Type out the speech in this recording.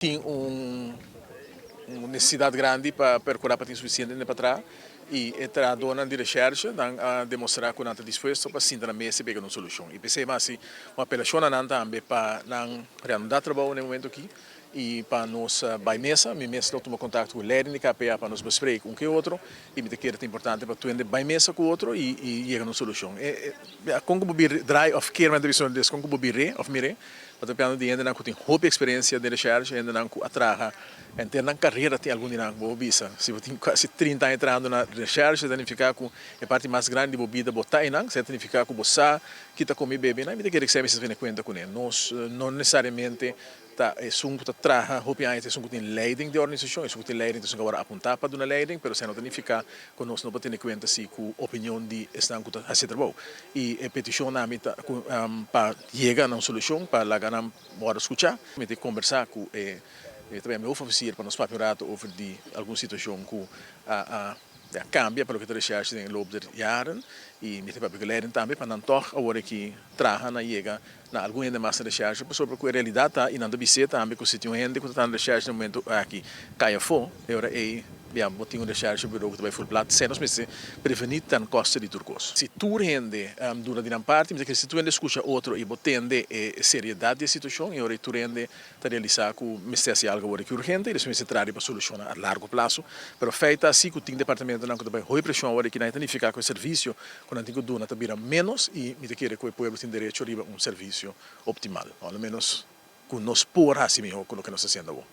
Tem uma necessidade grande para procurar para ter suficiente para trás e a dona de recherche a demonstrar que não está disposto para sentar na mesa e pegar uma solução. E pensei mas uma apelação não também para não reanudar trabalho no momento aqui e para nós vai mesa, minha mesa não toma contato com o líder de KPA para nos bespreek com que outro e me que é importante para tu ende vai mesa com outro e chegar uma solução. Como bobir dry of care mas divisão des como bobir of mire mas pensando de ainda não tem roupa experiência de recherche ainda não atraga então na carreira tem algum dinheiro bobisa se você tem quase 30 anos entrando na recherche significa que a parte mais grande de bebida botar em não significa que você que está comendo bebê não me que recebe se vem conta com ele nós não necessariamente tá sungo tá traha hopi ai sungo tem leiding de organização sungo tem leiding sungo agora apontar para uma leiding pero se não significa que nós não podemos conta se com opinião de estão que a ser trabalho e a petição na mita para chegar a uma solução para lá ganhar bora escutar me ter conversar com também meu oficial para nos papiar over de alguma situação que cambia para o que te recherche em loop der jaren e me tem para begeleiden também para não toch agora que traga na chega na alguma ainda mais recherche sobre a realidade tá e não deve ser também com o sítio ainda que está na recherche no momento aqui caia fo agora botinho recherche bureau que vai full plat se nós me prevenir tan costa de turcos se tu rende dura de uma parte mas que se tu rende escuta outro e botende seriedade da situação e agora tu rende tá realizar com mestesse algo agora que urgente e isso se trará para solucionar a largo prazo pero feita assim que o departamento não que vai hoi pressão agora que não significa que o serviço quando tem que duna tabira menos e me querer que o povo tem direito a serviço optimal ao menos com nós por assim mesmo com o que nós fazendo